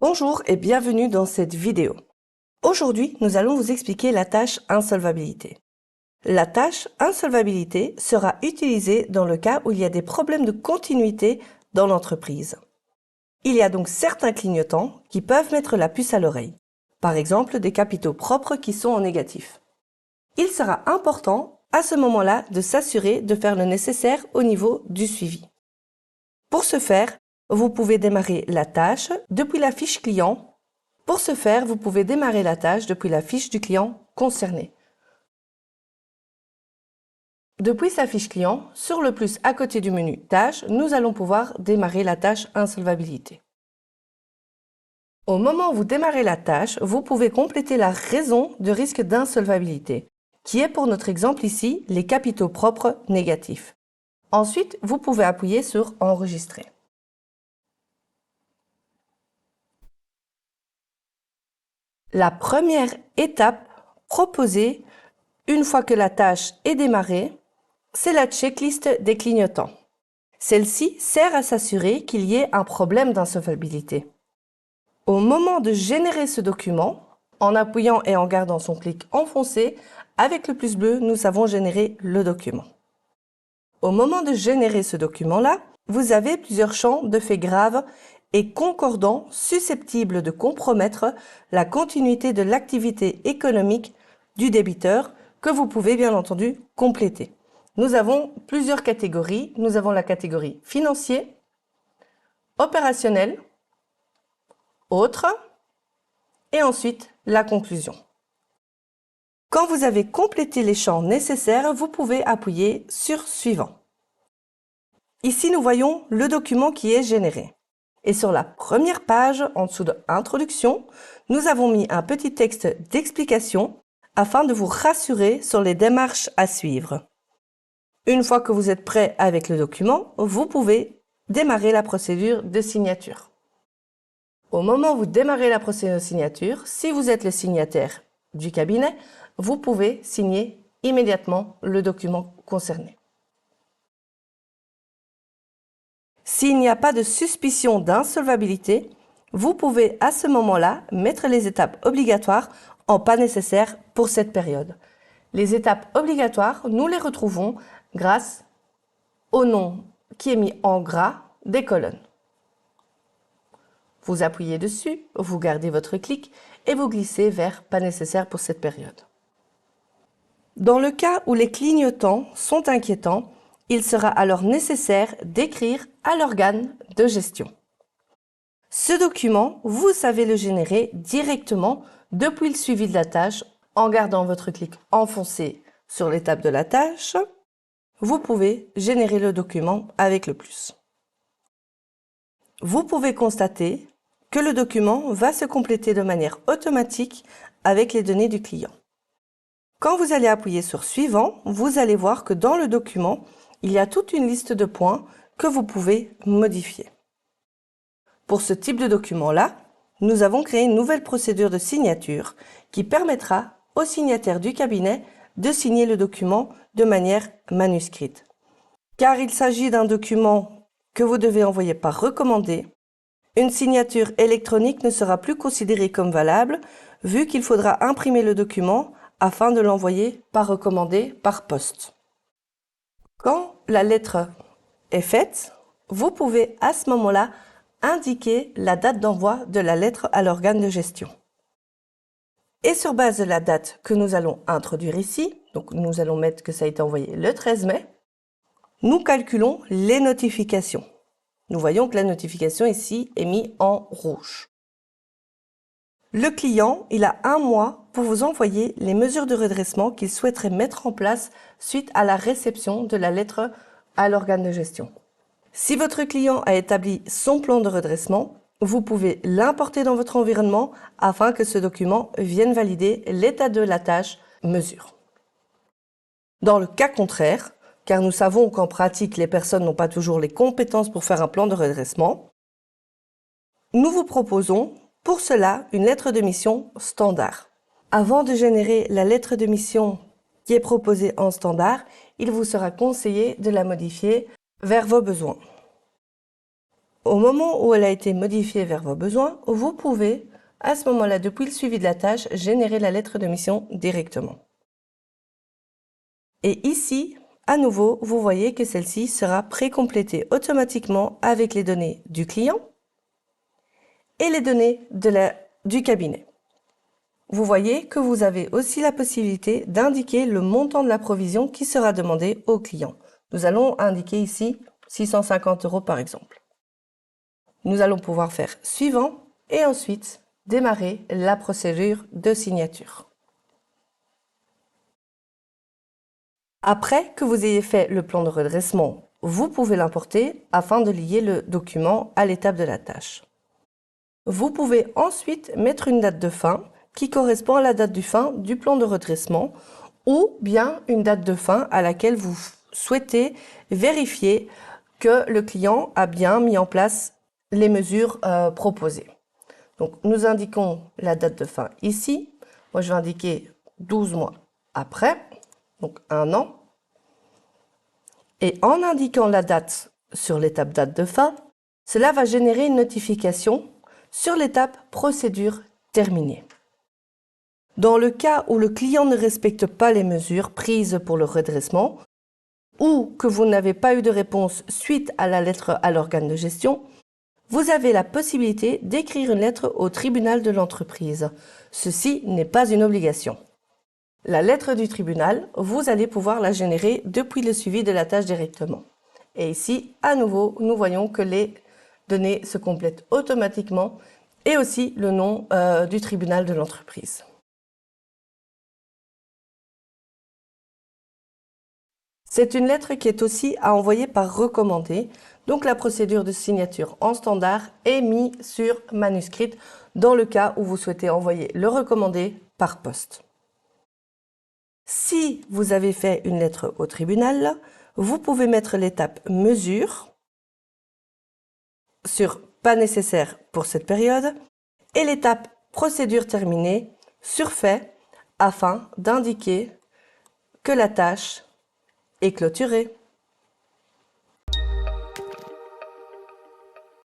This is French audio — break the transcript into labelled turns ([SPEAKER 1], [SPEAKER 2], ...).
[SPEAKER 1] Bonjour et bienvenue dans cette vidéo. Aujourd'hui, nous allons vous expliquer la tâche insolvabilité. La tâche insolvabilité sera utilisée dans le cas où il y a des problèmes de continuité dans l'entreprise. Il y a donc certains clignotants qui peuvent mettre la puce à l'oreille. Par exemple, des capitaux propres qui sont en négatif. Il sera important à ce moment-là de s'assurer de faire le nécessaire au niveau du suivi. Pour ce faire, vous pouvez démarrer la tâche depuis la fiche client. Pour ce faire, vous pouvez démarrer la tâche depuis la fiche du client concerné. Depuis sa fiche client, sur le plus à côté du menu Tâches, nous allons pouvoir démarrer la tâche insolvabilité. Au moment où vous démarrez la tâche, vous pouvez compléter la raison de risque d'insolvabilité, qui est pour notre exemple ici les capitaux propres négatifs. Ensuite, vous pouvez appuyer sur Enregistrer. La première étape proposée, une fois que la tâche est démarrée, c'est la checklist des clignotants. Celle-ci sert à s'assurer qu'il y ait un problème d'insolvabilité. Au moment de générer ce document, en appuyant et en gardant son clic enfoncé, avec le plus bleu, nous avons généré le document. Au moment de générer ce document-là, vous avez plusieurs champs de faits graves et concordants susceptibles de compromettre la continuité de l'activité économique du débiteur que vous pouvez bien entendu compléter. Nous avons plusieurs catégories. Nous avons la catégorie financier, opérationnel, autre et ensuite la conclusion. Quand vous avez complété les champs nécessaires, vous pouvez appuyer sur Suivant. Ici, nous voyons le document qui est généré. Et sur la première page, en dessous de Introduction, nous avons mis un petit texte d'explication afin de vous rassurer sur les démarches à suivre. Une fois que vous êtes prêt avec le document, vous pouvez démarrer la procédure de signature. Au moment où vous démarrez la procédure de signature, si vous êtes le signataire du cabinet, vous pouvez signer immédiatement le document concerné. S'il n'y a pas de suspicion d'insolvabilité, vous pouvez à ce moment-là mettre les étapes obligatoires en pas nécessaire pour cette période. Les étapes obligatoires, nous les retrouvons grâce au nom qui est mis en gras des colonnes. Vous appuyez dessus, vous gardez votre clic et vous glissez vers pas nécessaire pour cette période. Dans le cas où les clignotants sont inquiétants, il sera alors nécessaire d'écrire à l'organe de gestion. Ce document, vous savez le générer directement depuis le suivi de la tâche en gardant votre clic enfoncé sur l'étape de la tâche. Vous pouvez générer le document avec le plus. Vous pouvez constater que le document va se compléter de manière automatique avec les données du client. Quand vous allez appuyer sur Suivant, vous allez voir que dans le document, il y a toute une liste de points que vous pouvez modifier. Pour ce type de document-là, nous avons créé une nouvelle procédure de signature qui permettra au signataire du cabinet de signer le document de manière manuscrite. Car il s'agit d'un document que vous devez envoyer par recommandé, une signature électronique ne sera plus considérée comme valable vu qu'il faudra imprimer le document afin de l'envoyer par recommandé par poste. Quand la lettre est faite, vous pouvez à ce moment-là indiquer la date d'envoi de la lettre à l'organe de gestion. Et sur base de la date que nous allons introduire ici, donc nous allons mettre que ça a été envoyé le 13 mai, nous calculons les notifications. Nous voyons que la notification ici est mise en rouge. Le client, il a 1 mois pour vous envoyer les mesures de redressement qu'il souhaiterait mettre en place suite à la réception de la lettre à l'organe de gestion. Si votre client a établi son plan de redressement, vous pouvez l'importer dans votre environnement afin que ce document vienne valider l'état de la tâche mesure. Dans le cas contraire, car nous savons qu'en pratique les personnes n'ont pas toujours les compétences pour faire un plan de redressement, nous vous proposons pour cela une lettre de mission standard. Avant de générer la lettre de mission qui est proposée en standard, il vous sera conseillé de la modifier vers vos besoins. Au moment où elle a été modifiée vers vos besoins, vous pouvez, à ce moment-là, depuis le suivi de la tâche, générer la lettre de mission directement. Et ici, à nouveau, vous voyez que celle-ci sera précomplétée automatiquement avec les données du client et les données du cabinet. Vous voyez que vous avez aussi la possibilité d'indiquer le montant de la provision qui sera demandé au client. Nous allons indiquer ici 650 € par exemple. Nous allons pouvoir faire suivant et ensuite démarrer la procédure de signature. Après que vous ayez fait le plan de redressement, vous pouvez l'importer afin de lier le document à l'étape de la tâche. Vous pouvez ensuite mettre une date de fin qui correspond à la date de fin du plan de redressement ou bien une date de fin à laquelle vous souhaitez vérifier que le client a bien mis en place les mesures proposées. Donc, nous indiquons la date de fin ici. Moi, je vais indiquer 12 mois après, donc 1 an. Et en indiquant la date sur l'étape date de fin, cela va générer une notification sur l'étape procédure terminée. Dans le cas où le client ne respecte pas les mesures prises pour le redressement ou que vous n'avez pas eu de réponse suite à la lettre à l'organe de gestion, vous avez la possibilité d'écrire une lettre au tribunal de l'entreprise. Ceci n'est pas une obligation. La lettre du tribunal, vous allez pouvoir la générer depuis le suivi de la tâche directement. Et ici, à nouveau, nous voyons que les données se complètent automatiquement et aussi le nom du tribunal de l'entreprise. C'est une lettre qui est aussi à envoyer par recommandé. Donc la procédure de signature en standard est mise sur manuscrite dans le cas où vous souhaitez envoyer le recommandé par poste. Si vous avez fait une lettre au tribunal, vous pouvez mettre l'étape mesure sur pas nécessaire pour cette période et l'étape procédure terminée sur fait afin d'indiquer que la tâche est clôturée.